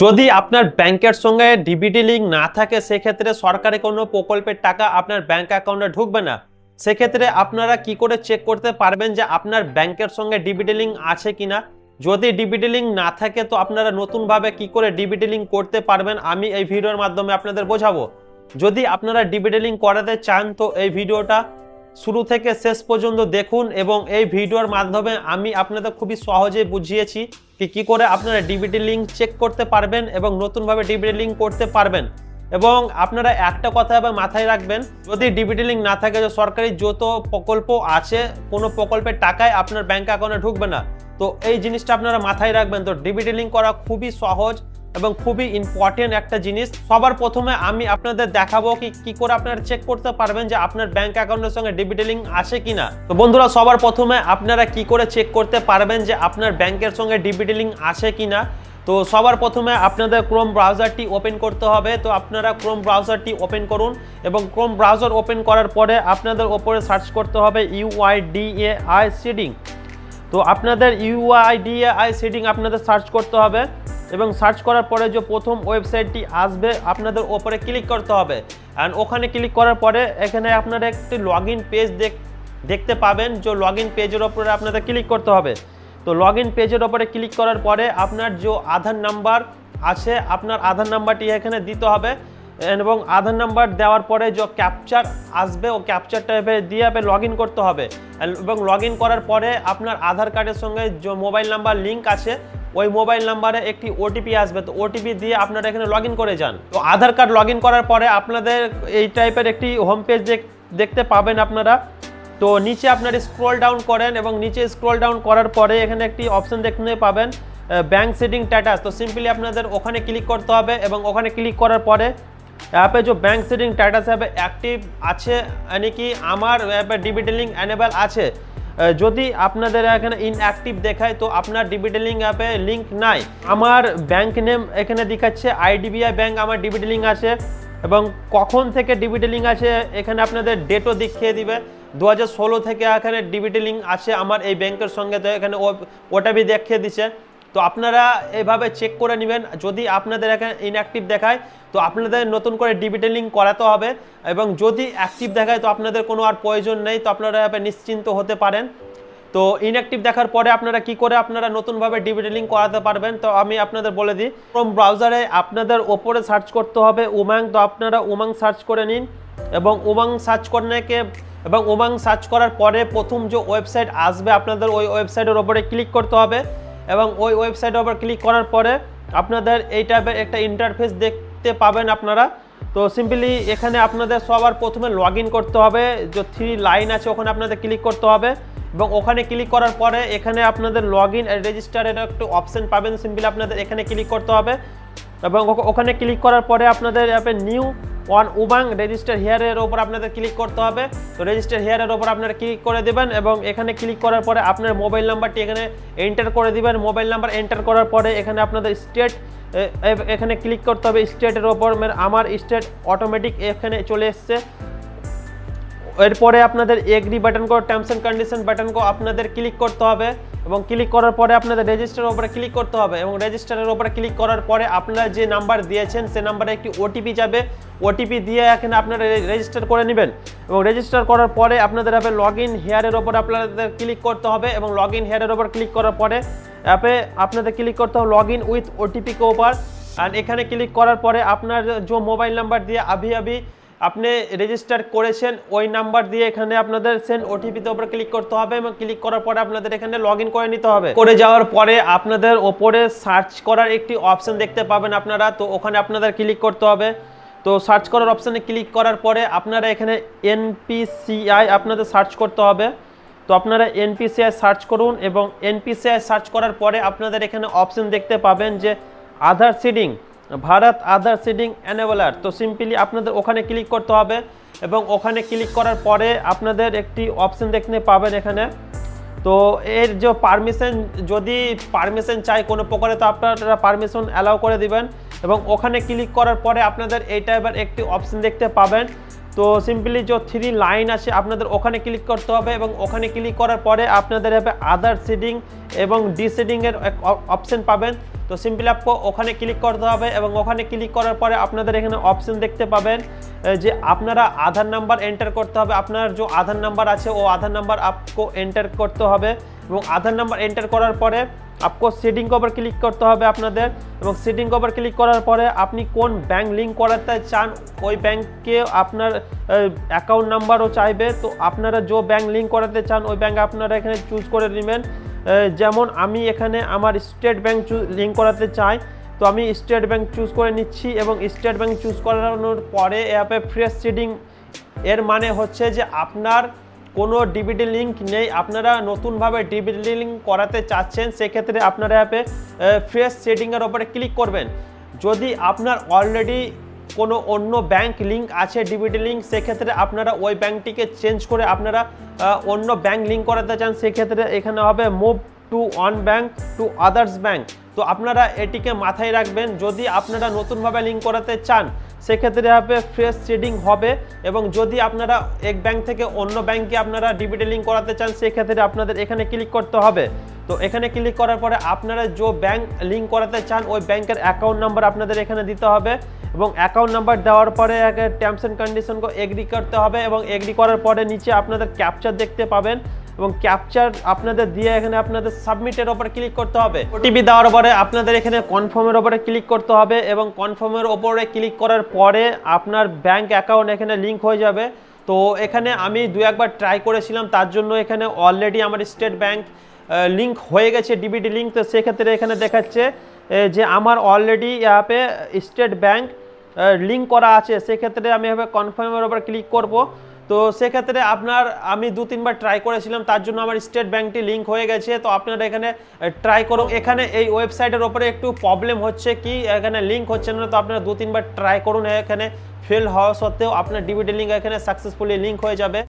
যদি আপনার ব্যাংকের সঙ্গে ডিবিটি লিঙ্ক না থাকে সেক্ষেত্রে সরকারি কোনো প্রকল্পের টাকা আপনার ব্যাংক অ্যাকাউন্টে ঢুকবে না। সেক্ষেত্রে আপনারা কি করে চেক করতে পারবেন যে আপনার ব্যাংকের সঙ্গে ডিবিটি লিঙ্ক আছে কিনা? যদি ডিবিটি লিঙ্ক না থাকে তো আপনারা নতুনভাবে কি করে ডিবিটি লিঙ্ক করতে পারবেন আমি এই ভিডিওর মাধ্যমে আপনাদের বোঝাবো। যদি আপনারা ডিবিটি লিঙ্ক করাতে চান তো এই ভিডিওটা শুরু থেকে শেষ পর্যন্ত দেখুন এবং এই ভিডিওর মাধ্যমে আমি আপনাদের খুবই সহজেই বুঝিয়েছি কি করে আপনারা ডিবিটি লিঙ্ক চেক করতে পারবেন এবং নতুনভাবে ডিবিটি লিঙ্ক করতে পারবেন। এবং আপনারা একটা কথা এবার মাথায় রাখবেন, যদি ডিবিটি লিঙ্ক না থাকে যে সরকারি যত প্রকল্প আছে কোনো প্রকল্পের টাকায় আপনার ব্যাংক অ্যাকাউন্টে ঢুকবে না। তো এই জিনিসটা আপনারা মাথায় রাখবেন। তো ডিবিটি লিঙ্ক করা খুবই সহজ এবং খুবই ইম্পর্টেন্ট একটা জিনিস। সবার প্রথমে আমি আপনাদের দেখাবো কি করে আপনারা চেক করতে পারবেন যে আপনার ব্যাংক অ্যাকাউন্টের সঙ্গে ডিবিটি লিঙ্ক আছে কিনা। তো বন্ধুরা, সবার প্রথমে আপনারা কি করে চেক করতে পারবেন যে আপনার ব্যাংকের সঙ্গে ডিবিটি লিঙ্ক আছে কিনা। তো সবার প্রথমে আপনাদের ক্রোম ব্রাউজারটি ওপেন করতে হবে। তো আপনারা ক্রোম ব্রাউজারটি ওপেন করুন এবং ক্রোম ব্রাউজার ওপেন করার পরে আপনাদের ওপরে সার্চ করতে হবে UIDAI সিডিং। তো আপনাদের UIDAI সিডিং আপনাদের সার্চ করতে হবে এবং সার্চ করার পরে যে প্রথম ওয়েবসাইটটি আসবে আপনাদের ওপরে ক্লিক করতে হবে। অ্যান্ড ওখানে ক্লিক করার পরে এখানে আপনারা একটি লগ ইন পেজ দেখতে পাবেন। যে লগ ইন পেজের ওপরে আপনাদের ক্লিক করতে হবে। তো লগ ইন পেজের ওপরে ক্লিক করার পরে আপনার যে আধার নাম্বার আছে আপনার আধার নাম্বারটি এখানে দিতে হবে এবং আধার নাম্বার দেওয়ার পরে যে ক্যাপচার আসবে ও ক্যাপচারটা দিয়ে লগ ইন করতে হবে। এবং লগ ইন করার পরে আপনার আধার কার্ডের সঙ্গে যে মোবাইল নাম্বার লিঙ্ক আছে ওই মোবাইল নাম্বারে একটি ওটিপি আসবে। তো ওটিপি দিয়ে আপনারা এখানে লগ ইন করে যান। তো আধার কার্ড লগ ইন করার পরে আপনাদের এই টাইপের একটি হোম পেজ দেখতে পাবেন আপনারা। তো নিচে আপনারা স্ক্রল ডাউন করেন এবং নিচে স্ক্রল ডাউন করার পরে এখানে একটি অপশন দেখতে পাবেন ব্যাংক সেটিং স্ট্যাটাস। তো সিম্পলি আপনাদের ওখানে ক্লিক করতে হবে এবং ওখানে ক্লিক করার পরে यहाँ पे जो बैंक सेटिंग स्टेटस है एक्टिव আছে यानी कि আমার ডিবিটি লিঙ্ক এনেবল আছে। যদি আপনাদের এখানে ইনঅ্যাক্টিভ দেখায় তো আপনার ডিবিটি লিঙ্ক অ্যাপে লিঙ্ক নাই। আমার ব্যাংক নেম এখানে দেখাচ্ছে IDBI ব্যাংক আমার ডিবিটি লিঙ্ক আছে এবং কখন থেকে ডিবিটি লিঙ্ক আছে এখানে আপনাদের ডেটও দেখিয়ে দিবে। 2016 থেকে এখানে ডিবিটি লিঙ্ক আছে আমার এই ব্যাংকের সঙ্গে। তো এখানে ওটা भी দেখিয়ে দিচ্ছে। তো আপনারা এভাবে চেক করে নেবেন। যদি আপনাদের এখানে ইনঅ্যাক্টিভ দেখায় তো আপনাদের নতুন করে ডিবিটি লিঙ্ক করাতে হবে এবং যদি অ্যাক্টিভ দেখায় তো আপনাদের কোনো আর প্রয়োজন নেই। তো আপনারা নিশ্চিন্ত হতে পারেন। তো ইনঅ্যাক্টিভ দেখার পরে আপনারা কি করে আপনারা নতুনভাবে ডিবিটি লিঙ্ক করাতে পারবেন তো আমি আপনাদের বলে দিই। ক্রোম ব্রাউজারে আপনাদের ওপরে সার্চ করতে হবে উমাং। তো আপনারা উমাং সার্চ করে নিন এবং উমাং সার্চ সার্চ করার পরে প্রথম যে ওয়েবসাইট আসবে আপনাদের ওই ওয়েবসাইটের ওপরে ক্লিক করতে হবে এবং ওই ওয়েবসাইটের ওপর ক্লিক করার পরে আপনাদের এই টাইপের একটা ইন্টারফেস দেখতে পাবেন আপনারা। তো সিম্পলি এখানে আপনাদের সবার প্রথমে লগ ইন করতে হবে। যে 3 লাইন আছে ওখানে আপনাদের ক্লিক করতে হবে এবং ওখানে ক্লিক করার পরে এখানে আপনাদের লগ ইন রেজিস্টারের একটা অপশন পাবেন। সিম্পলি আপনাদের এখানে ক্লিক করতে হবে এবং ওখানে ক্লিক করার পরে আপনাদের অ্যাপে নিউ অন উমাং রেজিস্টার হিয়ারের ওপর আপনাদের ক্লিক করতে হবে। তো রেজিস্টার হিয়ারের ওপর আপনারা ক্লিক করে দেবেন এবং এখানে ক্লিক করার পরে আপনার মোবাইল নাম্বারটি এখানে এন্টার করে দিবেন। মোবাইল নাম্বার এন্টার করার পরে এখানে আপনাদের স্টেট এখানে ক্লিক করতে হবে। স্টেটের ওপর আমার স্টেট অটোমেটিক এখানে চলে এসছে। এরপরে আপনাদের এগ্রি বাটন কো টার্মস এন্ড কন্ডিশন বাটন কো আপনাদের ক্লিক করতে হবে এবং ক্লিক করার পরে আপনাদের রেজিস্টারের উপরে ক্লিক করতে হবে এবং রেজিস্টারের উপরে ক্লিক করার পরে আপনারা যে নাম্বার দিয়েছেন সে নাম্বারে একটি ওটিপি যাবে। ওটিপি দিয়ে এখানে আপনারা রেজিস্টার করে নেবেন এবং রেজিস্টার করার পরে আপনাদের অ্যাপে লগ ইন হেয়ারের ওপর আপনাদের ক্লিক করতে হবে এবং লগ ইন হেয়ারের ওপর ক্লিক করার পরে অ্যাপে আপনাদের ক্লিক করতে হবে লগ ইন উইথ ওটিপি के ऊपर। एंड এখানে ক্লিক করার পরে আপনার যে মোবাইল নাম্বার দিয়ে अभी আপনি রেজিস্টার করেছেন ওই নাম্বার দিয়ে এখানে আপনাদের সেন্ড ওটিপিতে উপরে ক্লিক করতে হবে এবং ক্লিক করার পরে আপনাদের এখানে লগ ইন করে নিতে হবে। করে যাওয়ার পরে আপনাদের ওপরে সার্চ করার একটি অপশন দেখতে পাবেন আপনারা। তো ওখানে আপনাদের ক্লিক করতে হবে। তো সার্চ করার অপশানে ক্লিক করার পরে আপনারা এখানে NPCI আপনাদের সার্চ করতে হবে। তো আপনারা NPCI সার্চ করুন এবং NPCI সার্চ করার পরে আপনাদের এখানে অপশন দেখতে পাবেন যে আধার সিডিং ভারত আধার সিডিং এনেবলার। তো সিম্পলি আপনাদের ওখানে ক্লিক করতে হবে এবং ওখানে ক্লিক করার পরে আপনাদের একটি অপশন দেখতে পাবেন এখানে। তো এর যে পারমিশন যদি পারমিশন চাই কোনো প্রকারে তো আপনারা পারমিশন অ্যালাউ করে দিবেন এবং ওখানে ক্লিক করার পরে আপনাদের এই টাইপের একটি অপশন দেখতে পাবেন। তো সিম্পলি যে 3 লাইন আছে আপনাদের ওখানে ক্লিক করতে হবে এবং ওখানে ক্লিক করার পরে আপনাদের হবে আধার সিডিং এবং ডিসিডিং এর অপশন পাবেন। তো তো সিম্পলি আপকো ওখানে ক্লিক করতে হবে এবং ওখানে ক্লিক করার পরে আপনাদের এখানে অপশন দেখতে পাবেন যে আপনারা আধার নাম্বার এন্টার করতে হবে। আপনার যে আধার নাম্বার আছে ও আধার নাম্বার আপকো এন্টার করতে হবে এবং আধার নাম্বার এন্টার করার পরে আপকো সেটিং কভার ক্লিক করতে হবে আপনাদের, এবং সেটিং কভার ক্লিক করার পরে আপনি কোন ব্যাংক লিঙ্ক করাতে চান ওই ব্যাংকে আপনার অ্যাকাউন্ট নাম্বারও চাইবে। তো আপনারা যে ব্যাংক লিঙ্ক করাতে চান ওই ব্যাংক আপনারা এখানে চুজ করে নেবেন। যেমন আমি এখানে আমার স্টেট ব্যাংক লিঙ্ক করাতে চাই, তো আমি স্টেট ব্যাংক চুজ করে নিচ্ছি এবং স্টেট ব্যাংক চুজ করানোর পরে অ্যাপে ফ্রেশ সিডিং এর মানে হচ্ছে যে আপনার কোনো ডিবিটি লিঙ্ক নেই, আপনারা নতুনভাবে ডিবিটি লিঙ্ক করাতে চাচ্ছেন, সেক্ষেত্রে আপনারা অ্যাপে ফ্রেশ সেটিংয়ের ওপরে ক্লিক করবেন। যদি আপনার অলরেডি কোনো অন্য ব্যাংক লিঙ্ক আছে ডিবিটি লিঙ্ক, সেক্ষেত্রে আপনারা ওই ব্যাংকটিকে চেঞ্জ করে আপনারা অন্য ব্যাংক লিঙ্ক করাতে চান, সেক্ষেত্রে এখানে হবে move to one bank to others bank. তো আপনারা এটিকে মাথায় রাখবেন, যদি আপনারা নতুনভাবে লিঙ্ক করাতে চান সেক্ষেত্রে অ্যাপে ফ্রেশ সেটিং হবে, এবং যদি আপনারা এক ব্যাংক থেকে অন্য ব্যাংকে আপনারা ডিবিটি লিঙ্ক করাতে চান সেক্ষেত্রে আপনাদের এখানে ক্লিক করতে হবে। তো এখানে ক্লিক করার পরে আপনারা যে ব্যাংক লিঙ্ক করাতে চান ওই ব্যাংকের অ্যাকাউন্ট নাম্বার আপনাদের এখানে দিতে হবে, এবং অ্যাকাউন্ট নাম্বার দেওয়ার পরে টার্মস অ্যান্ড কন্ডিশনকে এগ্রি করতে হবে, এবং এগ্রি করার পরে নিচে আপনাদের ক্যাপচার দেখতে পাবেন, এবং ক্যাপচার আপনাদের দিয়ে এখানে আপনাদের সাবমিটের ওপরে ক্লিক করতে হবে। ওটিপি দেওয়ার পরে আপনাদের এখানে কনফার্মের ওপরে ক্লিক করতে হবে, এবং কনফার্মের ওপরে ক্লিক করার পরে আপনার ব্যাংক অ্যাকাউন্ট এখানে লিঙ্ক হয়ে যাবে। তো এখানে আমি দু একবার ট্রাই করেছিলাম, তার জন্য এখানে অলরেডি আমার স্টেট ব্যাংক লিঙ্ক হয়ে গেছে ডিবিটি লিঙ্ক। তো সেক্ষেত্রে এখানে দেখাচ্ছে যে আমার অলরেডি অ্যাপে স্টেট ব্যাংক লিঙ্ক করা আছে, সেক্ষেত্রে আমি এভাবে কনফার্মের ওপর ক্লিক করব। তো সেক্ষেত্রে আমি 2-3বার ট্রাই করেছিলাম, তার জন্য আমার স্টেট ব্যাংকটি লিঙ্ক হয়ে গেছে। তো আপনারা এখানে ট্রাই করুন। এখানে এই ওয়েবসাইটের ওপরে একটু প্রবলেম হচ্ছে কি এখানে লিঙ্ক হচ্ছে না, তো আপনারা 2-3বার ট্রাই করুন। এখানে ফেল হওয়া সত্ত্বেও আপনার ডিবিটি লিঙ্ক এখানে সাকসেসফুলি লিঙ্ক হয়ে যাবে।